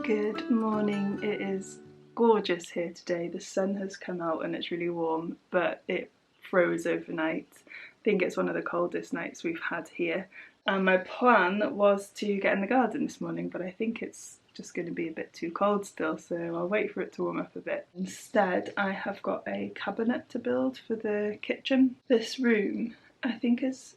Good morning, it is gorgeous here today. The sun has come out and it's really warm, but it froze overnight. I think it's one of the coldest nights we've had here. And my plan was to get in the garden this morning, but I think it's just going to be a bit too cold still, so I'll wait for it to warm up a bit. Instead, I have got a cabinet to build for the kitchen. This room, I think, is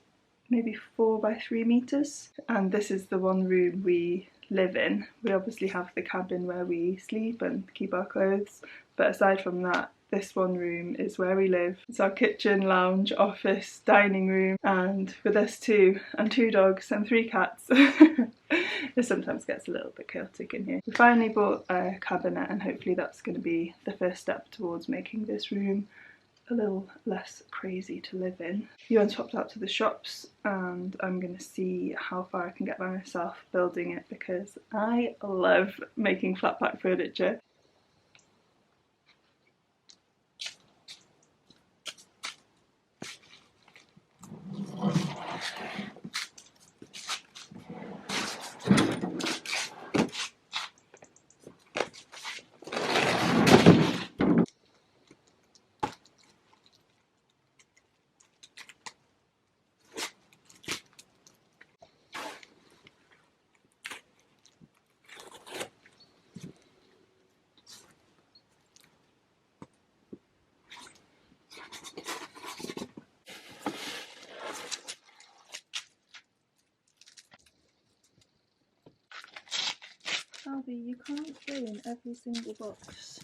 maybe 4 by 3 meters, and this is the one room we live in. We obviously have the cabin where we sleep and keep our clothes, but aside from that, this one room is where we live. It's our kitchen, lounge, office, dining room, and with us two, and 2 dogs and 3 cats. It sometimes gets a little bit chaotic in here. We finally bought a cabinet, and hopefully that's going to be the first step towards making this room a little less crazy to live in. Iwan's popped out to the shops and I'm going to see how far I can get by myself building it, because I love making flat pack furniture. Albi, you can't go in every single box.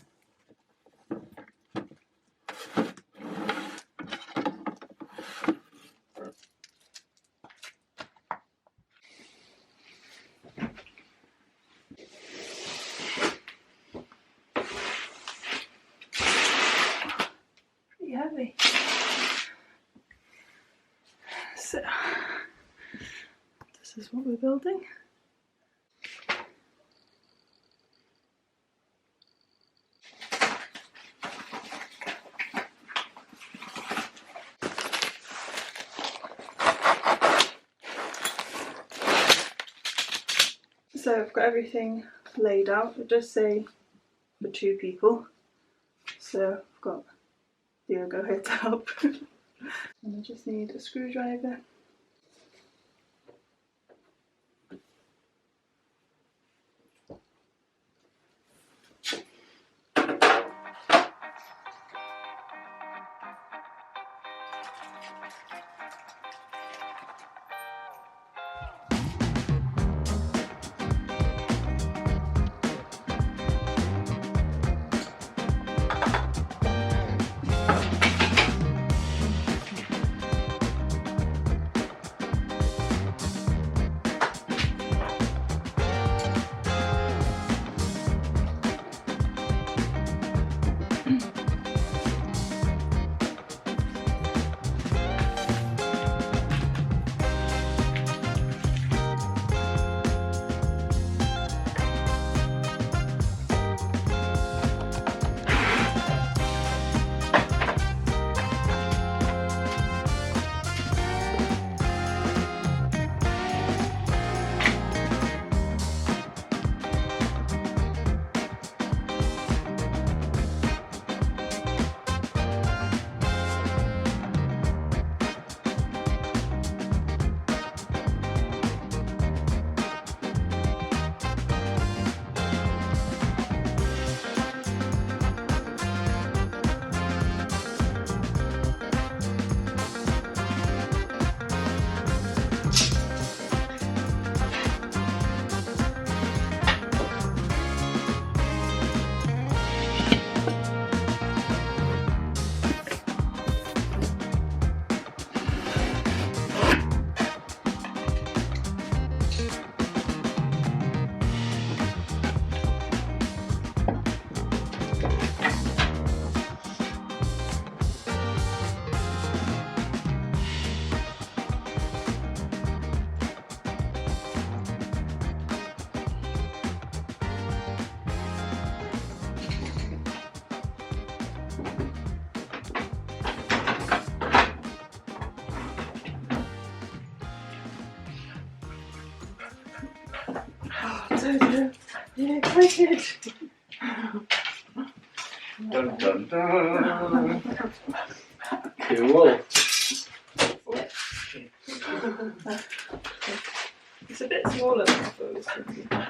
Pretty heavy. So, this is what we're building. So I've got everything laid out. It does say for 2 people. So I've got Diogo here to help. And I just need a screwdriver. Are you excited? Dun dun dun. Cool. It's a bit smaller than I thought it was. I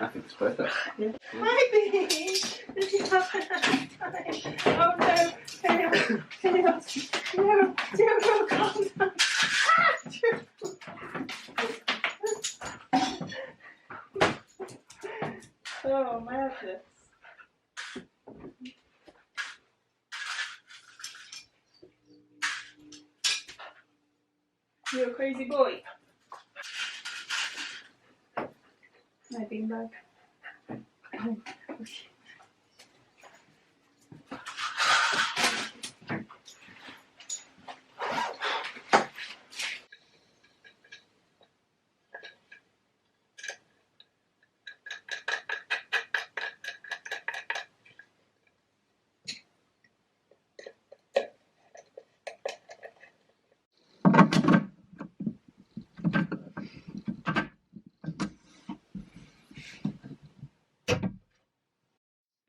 think it's perfect. Yeah. Maybe did you have enough time? Oh no! Chaos! No! Diogo, calm down! Oh madness! You're a crazy boy. My beanbag.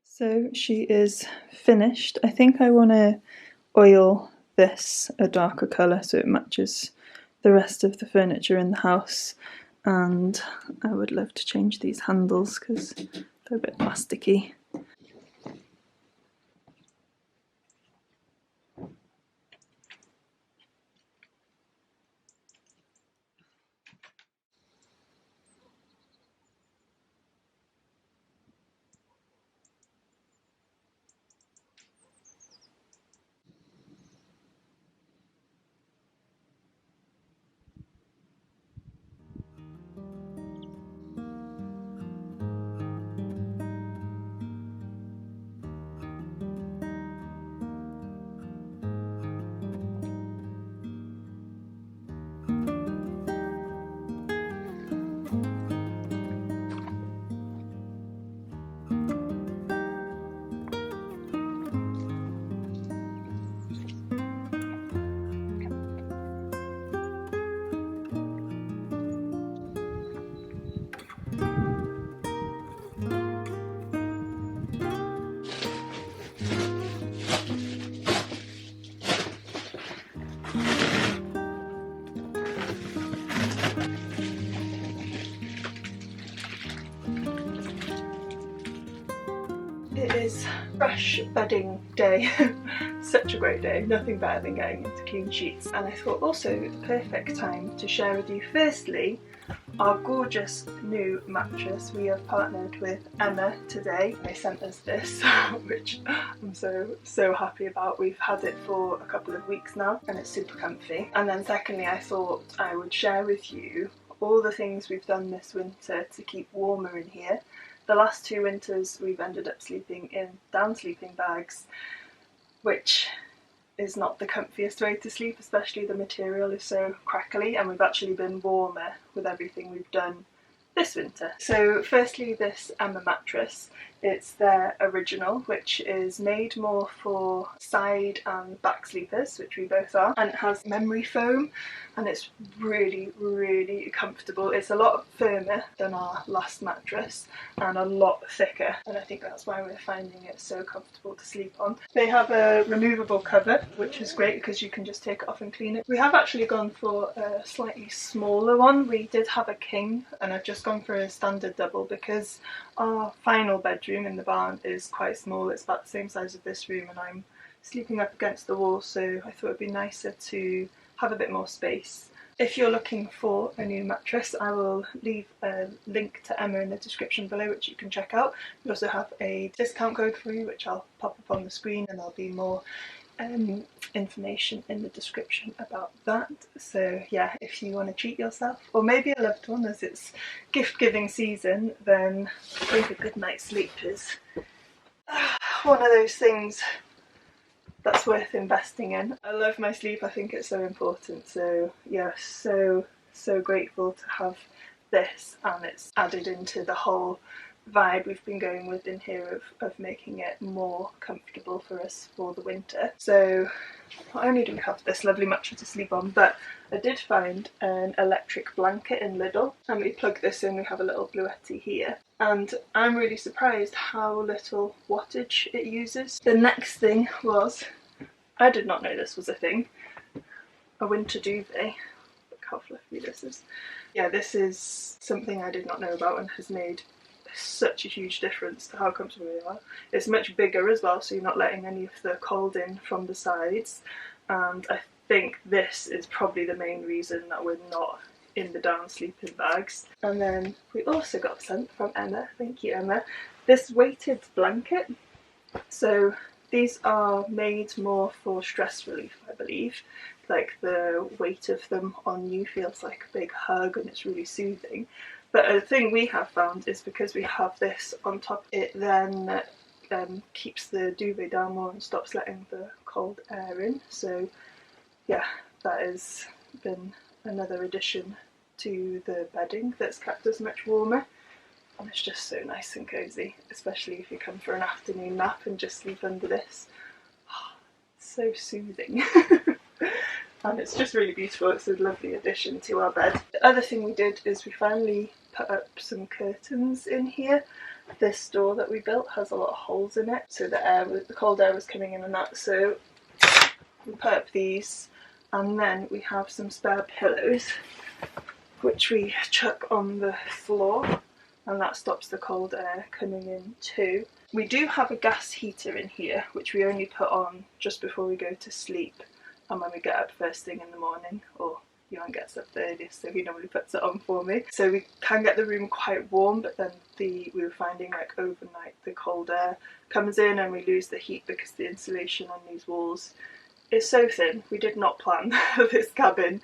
So she is finished. I think I want to oil this a darker colour so it matches the rest of the furniture in the house, and I would love to change these handles because they're a bit plasticky. is fresh bedding day. Such a great day, nothing better than getting into clean sheets. And I thought also the perfect time to share with you firstly our gorgeous new mattress. We have partnered with Emma today. They sent us this, which I'm so happy about. We've had it for a couple of weeks now and it's super comfy. And then secondly, I thought I would share with you all the things we've done this winter to keep warmer in here. The last 2 winters we've ended up sleeping in down sleeping bags, which is not the comfiest way to sleep, especially the material is so crackly, and we've actually been warmer with everything we've done this winter. So firstly, this Emma mattress, it's their original, which is made more for side and back sleepers, which we both are, and it has memory foam and it's really comfortable. It's a lot firmer than our last mattress and a lot thicker, and I think that's why we're finding it so comfortable to sleep on. They have a removable cover, which is great because you can just take it off and clean it. We have actually gone for a slightly smaller one. We did have a king and I've just gone for a standard double because our final bedroom in the barn is quite small. It's about the same size as this room and I'm sleeping up against the wall, so I thought it'd be nicer to have a bit more space. If you're looking for a new mattress, I will leave a link to Emma in the description below, which you can check out. We also have a discount code for you, which I'll pop up on the screen, and there'll be more information in the description about that. So yeah, if you want to treat yourself, or maybe a loved one, as it's gift giving season, then I think a good night's sleep is one of those things that's worth investing in. I love my sleep, I think it's so important, so yeah, so grateful to have this, and it's added into the whole vibe we've been going with in here of making it more comfortable for us for the winter. So not only do we have this lovely mattress to sleep on, but I did find an electric blanket in Lidl, and we plug this in, we have a little bluetti here, and I'm really surprised how little wattage it uses. The next thing was, I did not know this was a thing, a winter duvet. Look how fluffy this is. Yeah, this is something I did not know about and has made such a huge difference to how comfortable we are. It's much bigger as well, so you're not letting any of the cold in from the sides, and I think this is probably the main reason that we're not in the down sleeping bags. And then we also got sent from Emma, thank you Emma, this weighted blanket. So these are made more for stress relief, I believe. Like the weight of them on you feels like a big hug and it's really soothing. But a thing we have found is because we have this on top, it then keeps the duvet down more and stops letting the cold air in. So yeah, that has been another addition to the bedding that's kept us much warmer. And it's just so nice and cosy, especially if you come for an afternoon nap and just sleep under this. So soothing. And it's just really beautiful. It's a lovely addition to our bed. The other thing we did is we finally put up some curtains in here. This door that we built has a lot of holes in it, so the cold air was coming in and that. So we put up these, and then we have some spare pillows, which we chuck on the floor, and that stops the cold air coming in too. We do have a gas heater in here, which we only put on just before we go to sleep and when we get up first thing in the morning, or Iwan gets up the earliest, so he normally puts it on for me. So we can get the room quite warm, but then we were finding like overnight the cold air comes in and we lose the heat because the insulation on these walls is so thin. We did not plan this cabin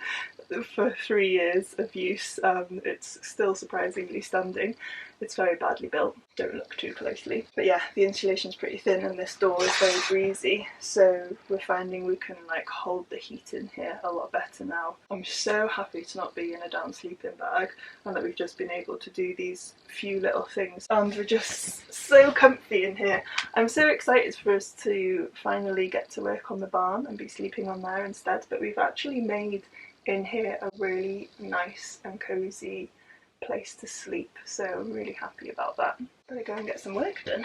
for 3 years of use. It's still surprisingly standing. It's very badly built, don't look too closely. But yeah, the insulation's pretty thin and this door is very breezy, so we're finding we can like hold the heat in here a lot better now. I'm so happy to not be in a down sleeping bag and that we've just been able to do these few little things, and we're just so comfy in here. I'm so excited for us to finally get to work on the barn and be sleeping on there instead, but we've actually made in here a really nice and cosy place to sleep, so I'm really happy about that. Better go and get some work done.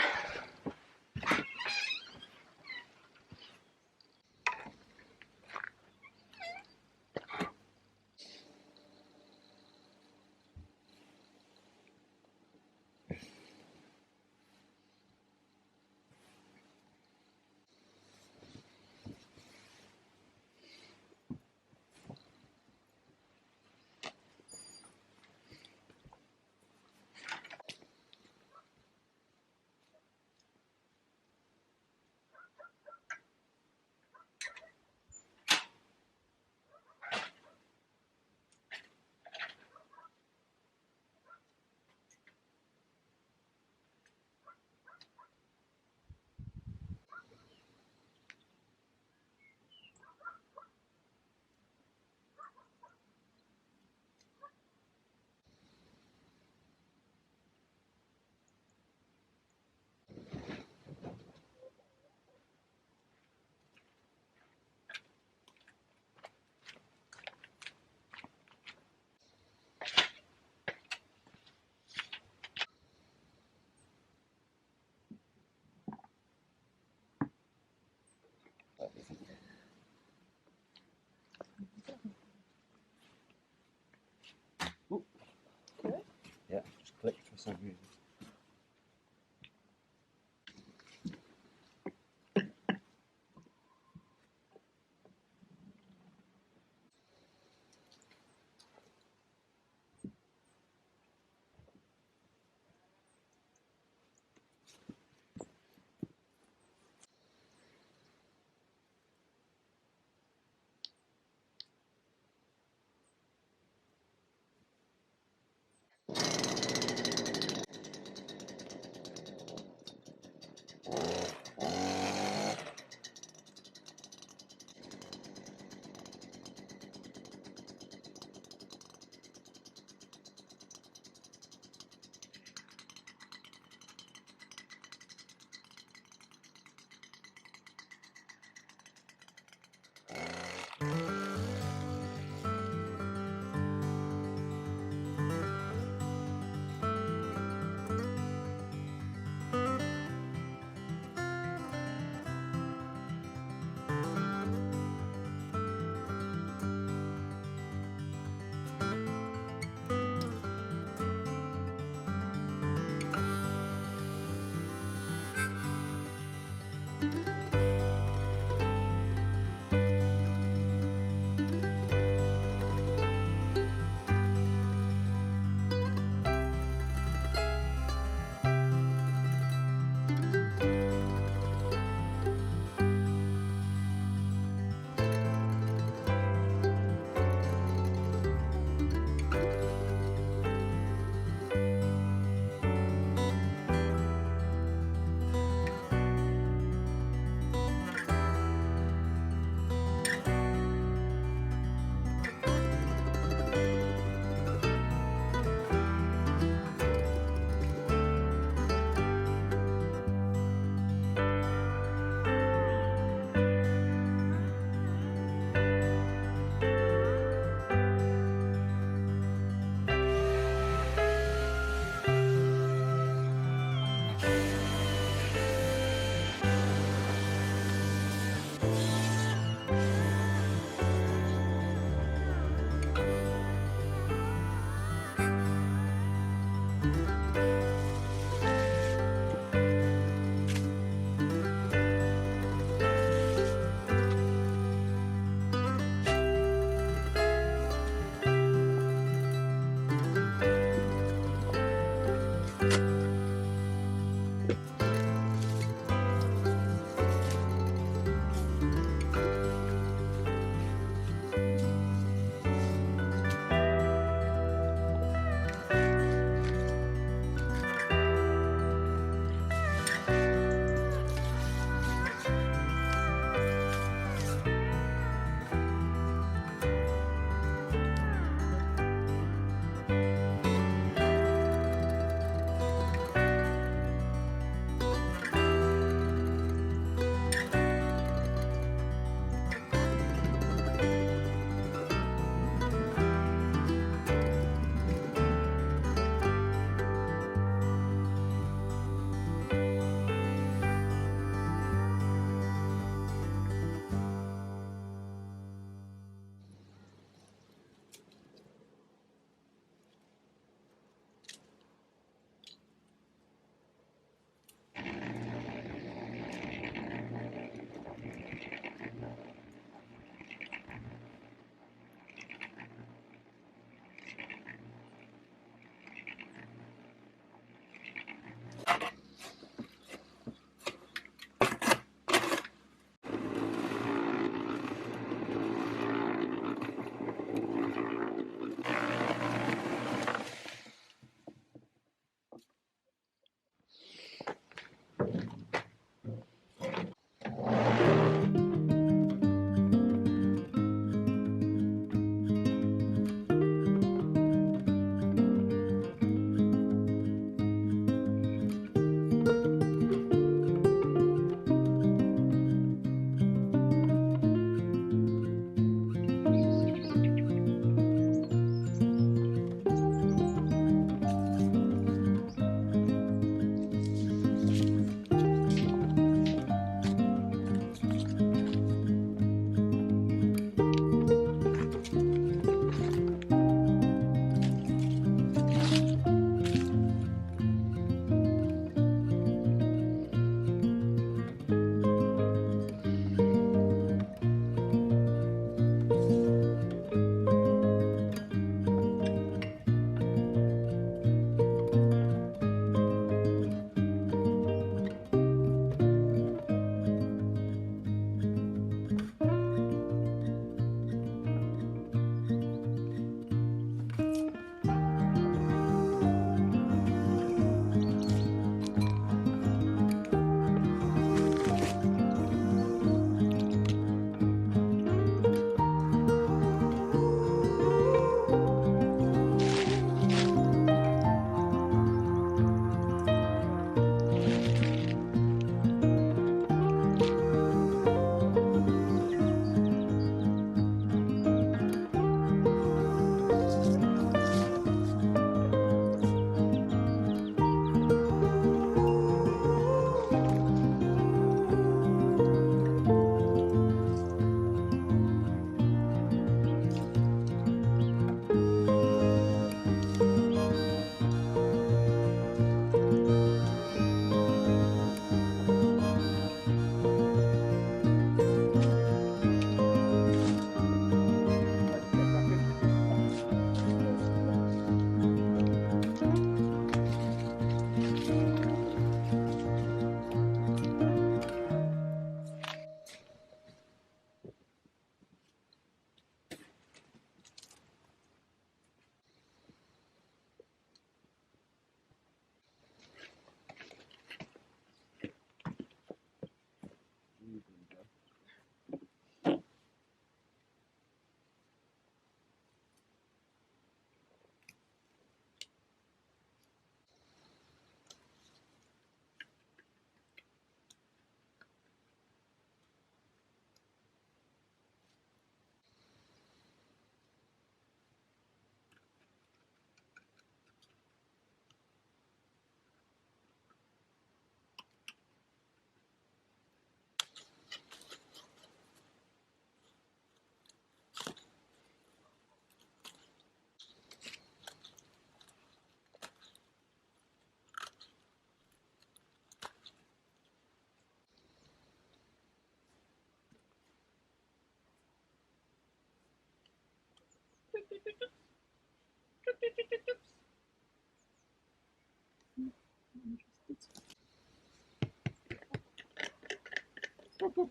Okay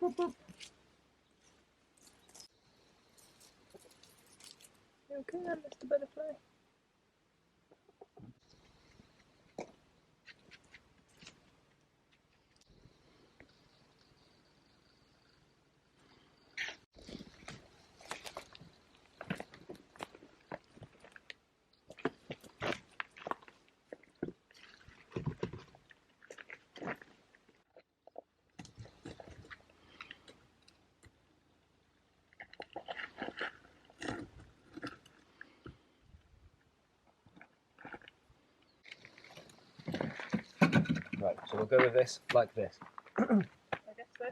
then, Mr. Butterfly. Right, so we'll go with this like this. I guess so.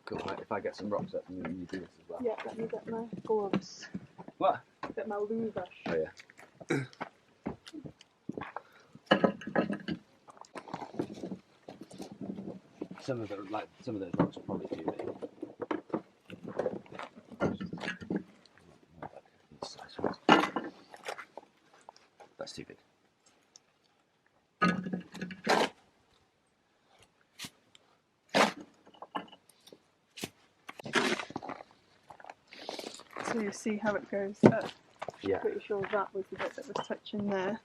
Cool, right, if I get some rocks up, you do this as well. Yeah, let me get my gloves. What? Get my louvre. Oh yeah. Some of those rocks are probably too big. That's too big. So you see how it goes up. Yeah. Pretty sure that was the bit that was touching there.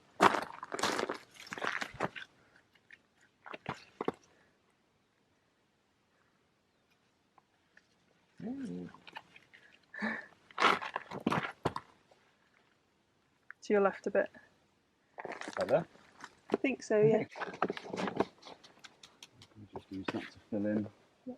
So you're left a bit. Like that? I think so, yeah. Just use that to fill in. Yep.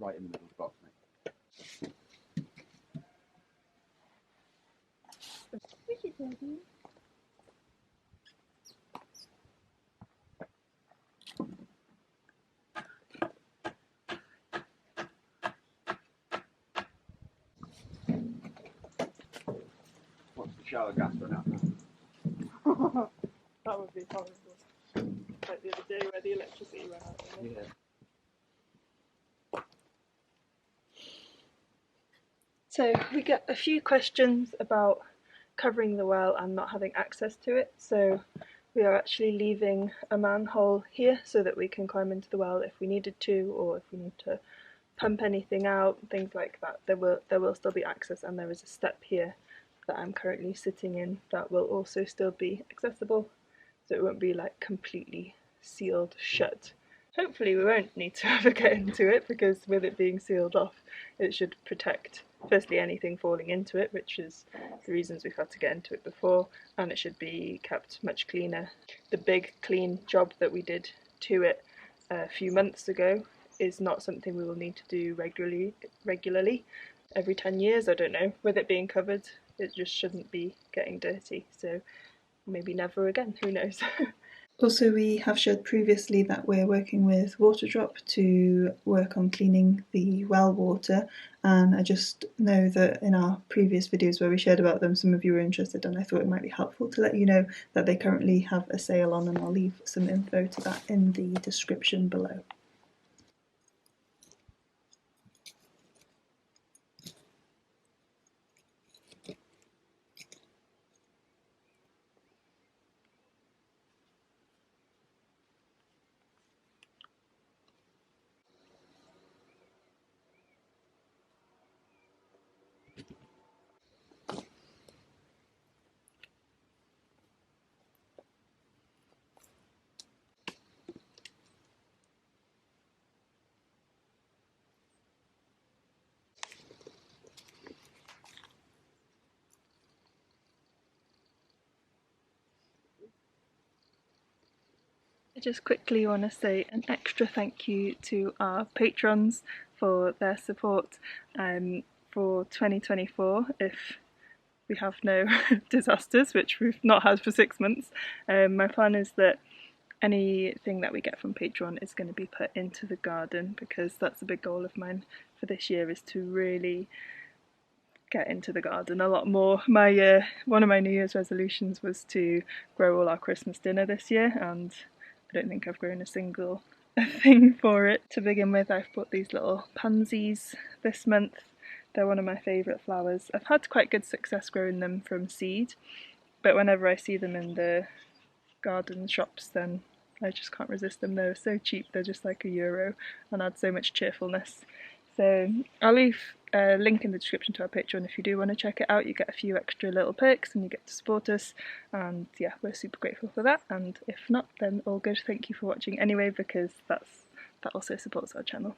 Right in the middle of the box, mate. What's the shower gas run out now? That would be horrible. Like the other day where the electricity went out. Yeah. So we get a few questions about covering the well and not having access to it. So we are actually leaving a manhole here so that we can climb into the well if we needed to, or if we need to pump anything out, things like that. There will still be access, and there is a step here that I'm currently sitting in that will also still be accessible, so it won't be like completely sealed shut. Hopefully we won't need to ever get into it, because with it being sealed off it should protect firstly anything falling into it, which is the reasons we've had to get into it before, and it should be kept much cleaner. The big clean job that we did to it a few months ago is not something we will need to do regularly every 10 years, I don't know. With it being covered, it just shouldn't be getting dirty, so maybe never again, who knows. Also, we have shared previously that we're working with Waterdrop to work on cleaning the well water, and I just know that in our previous videos where we shared about them, some of you were interested, and I thought it might be helpful to let you know that they currently have a sale on, and I'll leave some info to that in the description below. I just quickly want to say an extra thank you to our patrons for their support for 2024, if we have no disasters, which we've not had for 6 months. My plan is that anything that we get from Patron is going to be put into the garden, because that's a big goal of mine for this year, is to really get into the garden a lot more. One of my New Year's resolutions was to grow all our Christmas dinner this year, and I don't think I've grown a single thing for it. To begin with, I've bought these little pansies this month. They're one of my favourite flowers. I've had quite good success growing them from seed, but whenever I see them in the garden shops, then I just can't resist them. They're so cheap, they're just like €1 and add so much cheerfulness. So I'll leave a link in the description to our Patreon if you do want to check it out. You get a few extra little perks and you get to support us, and yeah, we're super grateful for that. And if not, then all good. Thank you for watching anyway, because that also supports our channel.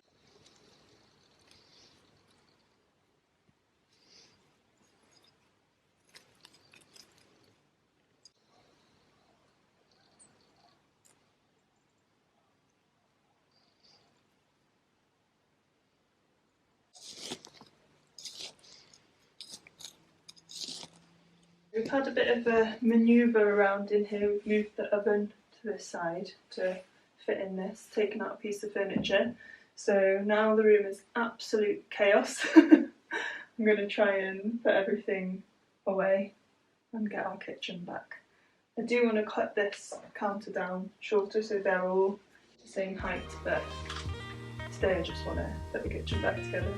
We've had a bit of a manoeuvre around in here. We've moved the oven to this side to fit in this, taken out a piece of furniture. So now the room is absolute chaos. I'm going to try and put everything away and get our kitchen back. I do want to cut this counter down shorter so they're all the same height, but today I just want to put the kitchen back together.